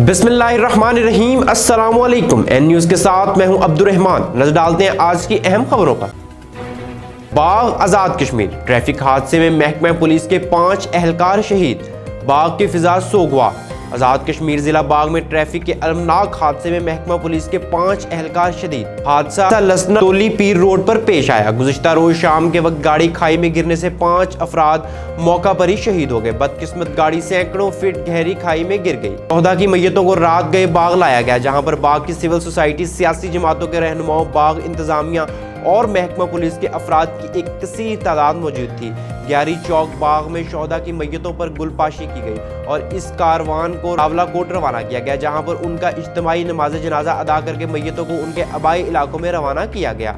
बिस्मिल्लाहिर्रहमानिर्रहीम। अस्सलामुअलैकुम। N news के साथ मैं हूं अब्दुर्रहमान। नजर डालते हैं आज की अहम खबरों पर। बाग आज़ाद कश्मीर, ट्रैफिक हादसे में महकमा पुलिस के 5 एहलकार शहीद, बाग की फिजा सोगवा। आज़ाद कश्मीर जिला बाग में ट्रैफिक के अलमनाक हादसे में महकमा पुलिस के 5 एहलकार शहीद। हादसा लसना टोली पीर रोड पर पेश आया। गुज़िश्ता रोज शाम के वक्त गाड़ी खाई में गिरने से 5 अफराद मौका पर ही शहीद हो गए। बदकिस्मत गाड़ी सैकड़ों फीट गहरी खाई में गिर गई। 14 की मैयतों को रात गए बाग लाया गया, जहां पर बाग की सिविल सोसाइटी, सियासी जमातों के रहनुमाओं, बाग इंतजामिया और महकमा पुलिस के अफराद की एक कसीर तादाद मौजूद थी। ग्यारी चौक बाग में शोहदा की मैयतों पर गुलपाशी की गई और इस कारवान को रावला कोट रवाना किया गया, जहां पर उनका इज्तिमाई नमाज जनाजा अदा करके मैयतों को उनके आबाई इलाकों में रवाना किया गया।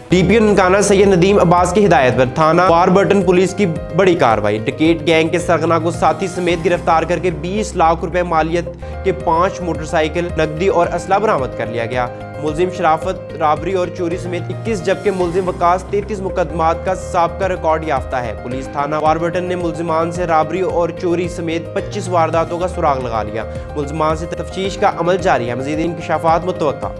DPO ननकाना सैयद नदीम अब्बास की हिदायत पर थाना वारबर्टन पुलिस की बड़ी कार्रवाई। डकैत गैंग के सरगना को साथी समेत गिरफ्तार करके 20 लाख रुपए मालियत के 5 मोटरसाइकिल, नकदी और असला बरामद कर लिया गया। मुलजिम शराफत, राबरी और चोरी समेत 21 जबकि मुलजिम वकास 33 मुकदमात का साबका रिकॉर्ड याफ्ता है। पुलिस थाना वारबर्टन ने मुलजिमान से राबरी और चोरी समेत 25 वारदातों का सुराग लगा लिया। मुलजिमान से तफ्तीश का अमल जारी है। मजीद इंकशाफात मुतवक्का।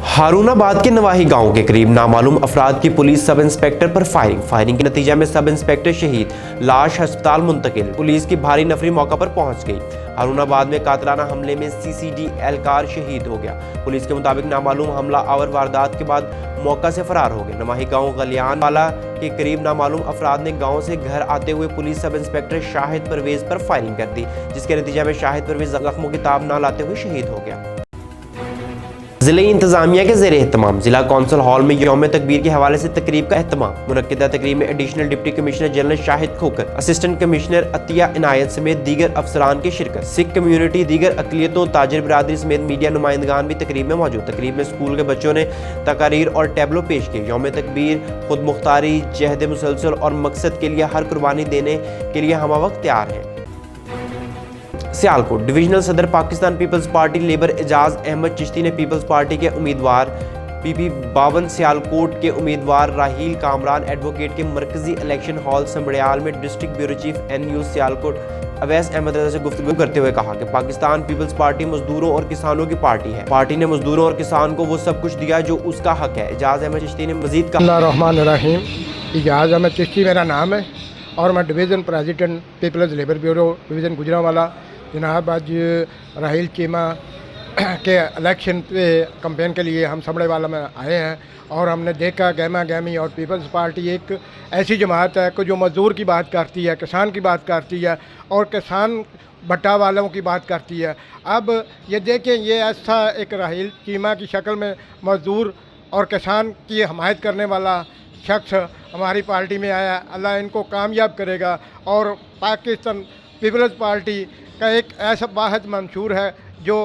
हारूनाबाद के नवाही गांव के करीब नामालूम अफराद की पुलिस सब इंस्पेक्टर पर फायरिंग के नतीजे में सब इंस्पेक्टर शहीद, लाश अस्पताल मुंतकिल। पुलिस की भारी नफरी मौका पर पहुंच गई। हारूनाबाद में कातिलाना हमले में CCD एहलकार शहीद हो गया। पुलिस के मुताबिक नामालूम हमला आवर वारदात के बाद मौका से फरार हो गए। नवाही गांव गलियान वाला के करीब नामालूम अफराद ने गांव से घर आते हुए police sub inspector Shahid Parvez पर फायरिंग कर दी, जिसके नतीजे में शाहिद परवेज जख्मों की ताब न लाते हुए शहीद हो गया। जिले इंतजामिया के ज़ेरे एहतमाम जिला कौंसिल हॉल में यौम तकबीर के हवाले से तकरीब का एहतमाम। मुनक्किदा तकरीब में additional deputy commissioner general Shahid Khokar, assistant commissioner Atiya Inayat समेत दीगर अफसरान की शिरकत। सिख कम्यूनिटी, दीगर अकलियतों, ताजिर बिरादरी समेत मीडिया नुमाइंदगान भी तकरीब में मौजूद। तकरीब में स्कूल के बच्चों ने तकारीर और टैबलो पेश किए। यौम तकबीर खुद मुख्तारी, जहद मुसलसल और मकसद के लिए हर कुर्बानी देने के लिए हम वक्त तैयार हैं। सियालकोट डिविजनल सदर पाकिस्तान पीपल्स पार्टी लेबर एजाज अहमद चिश्ती ने पीपल्स पार्टी के उम्मीदवार PP 52 सियालकोट के उम्मीदवार राहील कामरान एडवोकेट के मरकजी इलेक्शन हॉल संबड़ियाल में district bureau chief N news Sialkot Awais Ahmed Raza से गुफ्तगू करते हुए कहा कि पाकिस्तान पीपल्स पार्टी मजदूरों और किसानों की पार्टी है। पार्टी ने मजदूरों और किसान को वो सब कुछ दिया जो उसका हक है। एजाज अहमद चिश्ती ने मजीद कहा, बिस्मिल्लाहिर्रहमानिर्रहीम। एजाज अहमद चिश्ती मेरा नाम है और मैं division president peoples labour bureau division Gujranwala. जनाब आज राहील चीमा के इलेक्शन पे कैंपेन के लिए हम समड़े वाला में आए हैं और हमने देखा गहमा गहमी और पीपल्स पार्टी एक ऐसी जमात है कि जो मज़दूर की बात करती है, किसान की बात करती है और किसान भट्टा वालों की बात करती है। अब ये देखें, ये ऐसा एक राहील चीमा की शक्ल में मज़दूर और किसान की हमायत करने वाला शख्स हमारी पार्टी में आया। अल्लाह इनको कामयाब करेगा और पाकिस्तान पीपल्स पार्टी का एक ऐसा वाहिद मंशूर है जो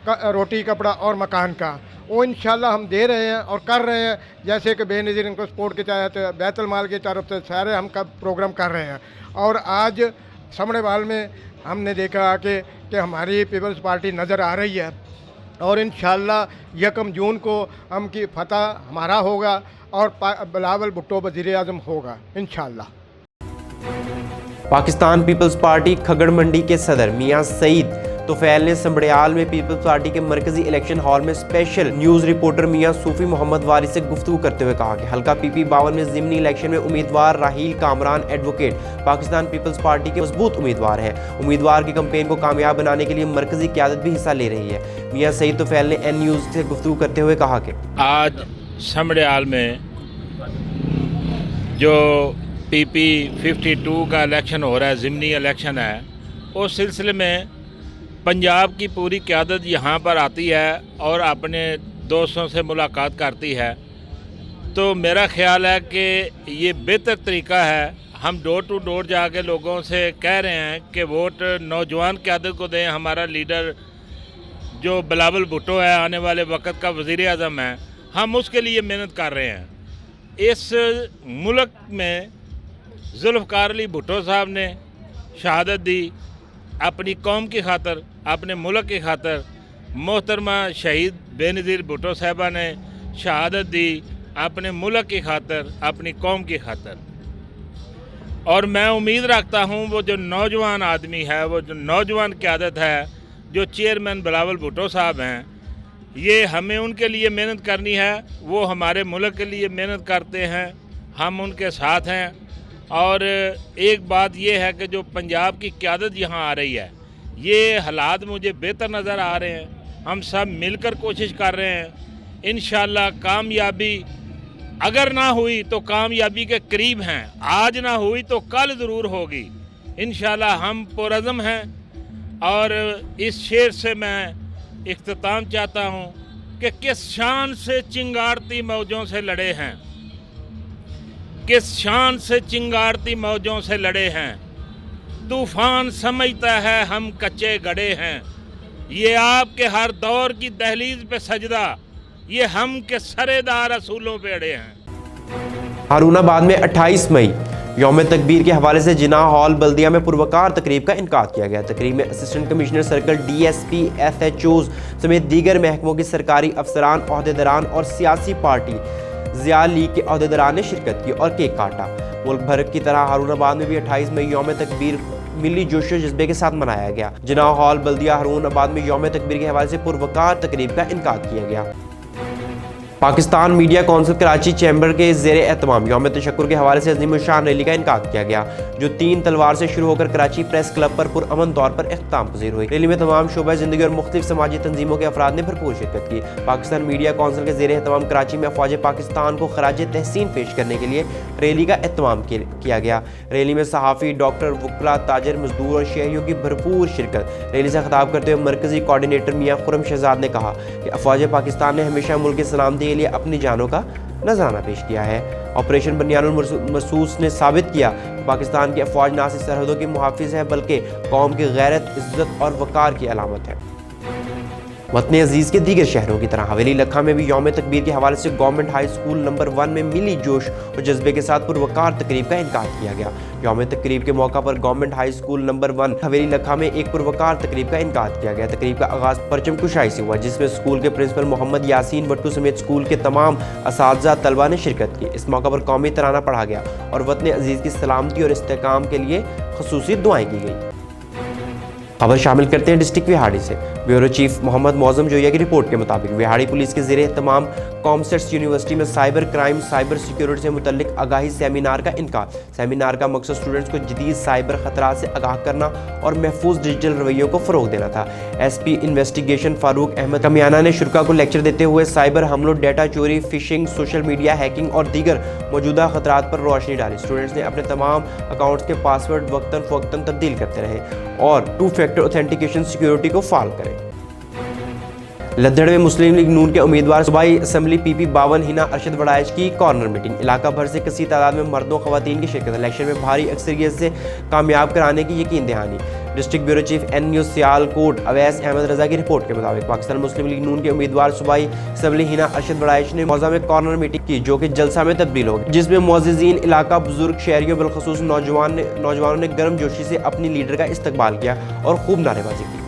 रोटी, कपड़ा और मकान का, वो इंशाल्लाह हम दे रहे हैं और कर रहे हैं। जैसे कि बेनज़ीर इनको सपोर्ट के तहत बैतुल माल की तरफ से सारे हम का प्रोग्राम कर रहे हैं। और आज समड़ेवाल में हमने देखा कि हमारी पीपल्स पार्टी नज़र आ रही है और इंशाल्लाह 1 जून को हम की फतह हमारा होगा और बिलावल भुट्टो वज़ीर आज़म होगा इंशाल्लाह। पाकिस्तान पीपल्स पार्टी खगड़ मंडी के सदर मियां सईद तुफैल ने संबड़ियाल में पीपल्स पार्टी के मरकजी इलेक्शन हॉल में स्पेशल न्यूज़ रिपोर्टर मियां सूफी मोहम्मद वारिस से गुफ्तगू करते हुए कहा कि हल्का PP 52 में ज़िमनी इलेक्शन में उम्मीदवार Raheel Kamran advocate Pakistan peoples Party के मजबूत उम्मीदवार हैं। उम्मीदवार की कैंपेन को कामयाब बनाने के लिए मरकजी क़यादत भी हिस्सा ले रही है। मियां सईद तुफैल ने N न्यूज़ से गुफ्तगू करते हुए कहा कि आज संबड़ियाल में जो PP 52 का इलेक्शन हो रहा है, ज़िमनी इलेक्शन है, उस सिलसिले में पंजाब की पूरी क़यादत यहाँ पर आती है और अपने दोस्तों से मुलाकात करती है। तो मेरा ख़्याल है कि ये बेहतर तरीका है। हम डोर टू डोर जाके लोगों से कह रहे हैं कि वोट नौजवान क़यादत को दें। हमारा लीडर जो बिलावल भुट्टो है, आने वाले वक्त का वज़ीर आज़म है, हम उसके लिए मेहनत कर रहे हैं। इस मुल्क में जुल्फ़कार अली भुट्टो साहब ने शहादत दी अपनी कौम की खातर, अपने मुल्क की खातर। मोहतरमा शहीद बेनज़ीर भुट्टो साहबा ने शहादत दी अपने मुल्क की खातर, अपनी कौम की खातर। और मैं उम्मीद रखता हूँ वो जो नौजवान आदमी है, वो जो नौजवान क़यादत है, जो चेयरमैन बिलावल भुट्टो साहब हैं, ये हमें उनके लिए मेहनत करनी है। वो हमारे मुल्क के लिए मेहनत करते हैं, हम उनके साथ हैं। और एक बात ये है कि जो पंजाब की क़यादत यहाँ आ रही है, ये हालात मुझे बेहतर नज़र आ रहे हैं। हम सब मिलकर कोशिश कर रहे हैं। इंशाअल्लाह कामयाबी अगर ना हुई तो कामयाबी के करीब हैं, आज ना हुई तो कल ज़रूर होगी। इंशाअल्लाह हम पुरअज़्म हैं। और इस शेर से मैं इख्तिताम चाहता हूँ कि किस शान से चिंगारती मौजों से लड़े हैं, किस शान से चिंगारती मौजों से लड़े हैं। तूफ़ान समझता है हम कच्चे गड़े हैं। ये आपके हर दौर की दहलीज पे सजदा, ये हम के सरेदार असूलों पे अड़े हैं। हारूनाबाद में 28 मई यौम तकबीर के हवाले से जिना हॉल बल्दिया में पुरवकार तकरीब का इनकाद किया गया। तकरीब में assistant commissioner circle, DSP, SHOs समेत दीगर महकमों के सरकारी अफसरान, ओहदेदारान और सियासी पार्टी ज़िया लीग के ओहदेदारान ने शिरकत की और केक काटा। मुल्क भर की तरह हारूनाबाद में भी 28 मई यौम तकबीर मिली जोश जज्बे के साथ मनाया गया। जिना हॉल बल्दिया हारूनाबाद में यौम तकबीर के हवाले से पुरवकार तकरीब का इनकाद किया गया। Pakistan media council Karachi chamber के ज़ेरे एहतमाम यौम तशक्कुर के हवाले से अज़ीम शान रैली का इनकाद किया गया, जो 3 तलवार से शुरू होकर कराची प्रेस क्लब पर पुरअमन तौर पर इख्तिताम पज़ीर हुई। रैली में तमाम शोबा ज़िंदगी और मुख्तलिफ समाजी तंजीमों के अफराद ने भरपूर शिरकत की। पाकिस्तान मीडिया कौंसिल के ज़ेरे एहतमाम कराची में अफ़वाज पाकिस्तान को खराज तहसीन पेश करने के लिए रैली का एहतमाम किया गया। रैली में सहाफ़ी, डॉक्टर, वकला, ताजर, मजदूर और शहरियों की भरपूर शिरकत। रैली से खिताब करते हुए मरकज़ी कोऑर्डिनेटर मियाँ खुर्रम शहजाद ने कहा कि अफ़वाज पाकिस्तान ने हमेशा मुल्क की सलामती के लिए अपनी जानों का नजराना पेश किया है। ऑपरेशन बनियानुल मरसूस ने साबित किया कि पाकिस्तान की अफवाज ना सिर्फ सरहदों की मुहाफिज है बल्कि कौम की गैरत, इज्जत और वकार की अलामत है। वतन अजीज़ के दीगर शहरों की तरह हवेली लखा में भी यौम तकबीर के हवाले से गवर्नमेंट हाई स्कूल नंबर 1 में मिली जोश और जज्बे के साथ पुरवकार तकरीब का इनकाद किया गया। यौम तकरीब के मौका पर गवर्नमेंट हाई स्कूल नंबर 1 हवेली लखा में एक पुरवकार तकरीब का इनकाद किया गया। तकरीब का आगाज़ परचम कुशाई से हुआ, जिसमें स्कूल के प्रिंसिपल मोहम्मद यासीन भट्टू समेत स्कूल के तमाम असातिज़ा तलबा ने शिरकत की। इस मौका पर कौमी तराना पढ़ा गया और वतन अजीज़ की सलामती और इस्तेहकाम के लिए खुसूसी दुआएं की गई। खबर शामिल करते हैं डिस्ट्रिक्ट विहाड़ी से। ब्यूरो चीफ मोहम्मद मौज़म जोया की रिपोर्ट के मुताबिक विहाड़ी पुलिस के ज़ेरे एहतमाम कॉमसेट्स यूनिवर्सिटी में साइबर क्राइम, साइबर सिक्योरिटी से मुतल्लिक आगाही सेमिनार का इनकाद। सेमिनार का मकसद स्टूडेंट्स को जदीद साइबर खतरात से आगाह करना और महफूज डिजिटल रवैयों को फ़रोग देना था। SP इन्वेस्टिगेशन फारूक अहमद कमियाना ने शुरा को लेक्चर देते हुए साइबर हमलों, डेटा चोरी, फिशिंग, सोशल मीडिया हैकिंग और दीगर मौजूदा खतरात पर रोशनी डाली। स्टूडेंट्स ने अपने तमाम अकाउंट्स के पासवर्ड वक्तन फ़वक्तन तब्दील करते रहे और 2 फैक्टर ऑथेंटिकेशन सिक्योरिटी को फाल करें। लद्दड़ में मुस्लिम लीग नून के उम्मीदवार सूबाई असम्बली PP 52 हिना अरशद वड़ाइच की कॉर्नर मीटिंग। इलाका भर से कसी तादाद में मर्दों ख़वातीन की शिरकत। इलेक्शन में भारी अक्सरियत से कामयाब कराने की यकीन दहानी। District bureau chief N news Sialkot Awais Ahmed Raza की रिपोर्ट के मुताबिक पाकिस्तान मुस्लिम लीग नून के उम्मीदवार सूबाई असम्बली हिना अरशद वड़ाइच ने मौज़ा में कॉर्नर मीटिंग की, जो कि जलसा में तब्दील हो गई, जिसमें मुअज़्ज़िज़ीन इलाका, बुजुर्ग, शहरियों, बिलखसूस नौजवानों ने गर्म जोशी से अपनी लीडर का इस्तकबाल किया और खूब नारेबाजी की।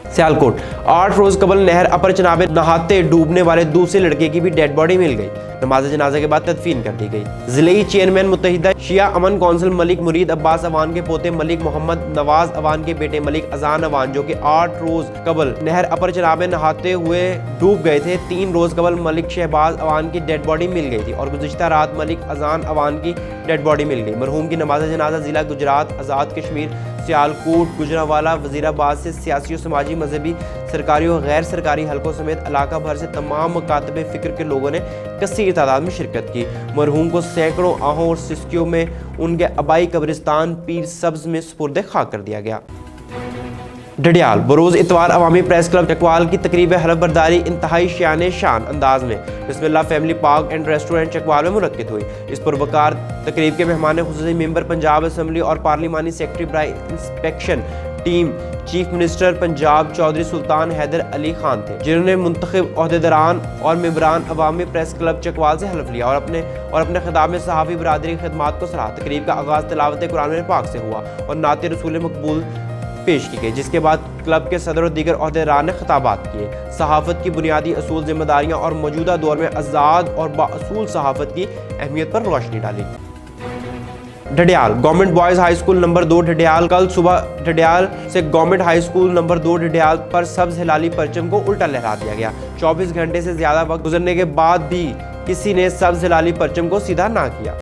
सियालकोट 8 रोज कबल नहर अपर चनाब में नहाते डूबने वाले दूसरे लड़के की भी डेड बॉडी मिल गई। नमाज जनाजा के बाद तदफीन कर दी गई। जिले चेयरमैन मुत्तहिदा शिया अमन कौंसिल मलिक मुरीद अब्बास अवान के पोते मलिक मोहम्मद नवाज अवान के बेटे मलिक अजान अवान, जो कि 8 रोज कबल नहर अपर चनाब में नहाते हुए डूब गए थे, 3 रोज कबल मलिक शहबाज अवान की डेड बॉडी मिल गई थी और गुज़िश्ता रात मलिक अजान अवान की डेड बॉडी मिल गई। मरहूम की नमाज जनाजा जिला गुजरात, आज़ाद कश्मीर, सियालकोट, गुजरांवाला, वज़ीराबाद से सियासी और समाजी, मजहबी, सरकारी और गैर सरकारी हलकों समेत इलाका भर से तमाम मकातबे फ़िक्र के लोगों ने कसीर तादाद में शिरकत की। मरहूम को सैकड़ों आहों और सिस्कियों में उनके आबाई कब्रिस्तान पीर सब्ज़ में सुपुर्द खाक कर दिया गया। डडियाल बरोज़ इतवार अवामी प्रेस क्लब चकवाल की तकरीब हलफ बरदारी इंतहाई शान शान अंदाज में Bismillah family park and restaurant Chakwal में मुनक्किद हुई। इस पुरवकार तकरीब के मेहमान खुसूसी मेंबर पंजाब असम्बली और पार्लिमानी सेक्रेटरी बराए inspection team chief minister Punjab Chaudhry Sultan Haider Ali Khan थे, जिन्होंने मुंतखब ओहदेदारान और मेंबरान अवामी प्रेस क्लब चकवाल से हलफ लिया और अपने खिताब में सहाफ़ी बरादरी की खिदमात को सराहा। तकरीब का आगाज़ तिलावत कुरान पाक से हुआ और नाते रसूल मकबूल पेश की गई, जिसके बाद क्लब के सदर और दीगर ओहदेदारान ने खिताबात किए। सहाफ़त की बुनियादी असूल, जिम्मेदारियाँ और मौजूदा दौर में आज़ाद और बाअसूल सहाफ़त की अहमियत पर रोशनी डाली। Dhudial government boys high school number 2 Dhudial, कल सुबह ढडियाल से government high school number 2 Dhudial पर सब्ज हिलाली परचम को उल्टा लहरा दिया गया। 24 घंटे से ज्यादा वक्त गुजरने के बाद भी किसी ने सब्ज हिलाली परचम को सीधा ना किया।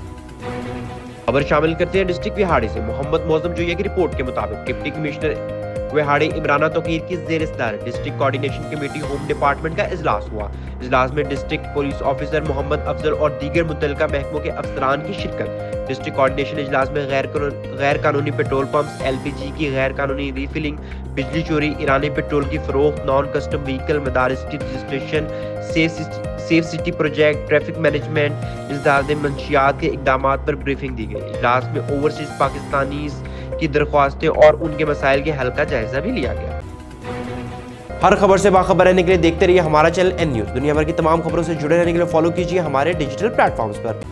खबर शामिल करते हैं डिस्ट्रिक्ट विहाड़ी से। मोहम्मद मौसम जोया की रिपोर्ट के मुताबिक डिप्टी कमिश्नर विहाड़ी इमराना तोकीर की ज़ेर सदारत district coordination committee home department का इजलास हुआ। इजलास में district police officer Mohammad Afzal और दीगर मुतल्लिका महकमों के अफसरान की शिरकत। डिस्ट्रिक्ट कोऑर्डिनेशन इजलास में गैर कानूनी पेट्रोल पंप्स, LPG की गैर कानूनी रीफिलिंग, बिजली चोरी, ईरानी पेट्रोल की फरोख्त, नॉन कस्टम व्हीकल, मदारिस की registration, safe city project, traffic management, इजदाद मंशियात के इकदामात पर ब्रीफिंग दी गई। इजलास में ओवरसीज पाकिस्तानीज़ की दरख्वास्तें और उनके मसाइल के हल का जायजा भी लिया गया। हर खबर से बाखबर रहने के लिए देखते रहिए हमारा चैनल N News। दुनिया भर की तमाम खबरों से जुड़े रहने के लिए फॉलो कीजिए हमारे डिजिटल प्लेटफॉर्म्स पर।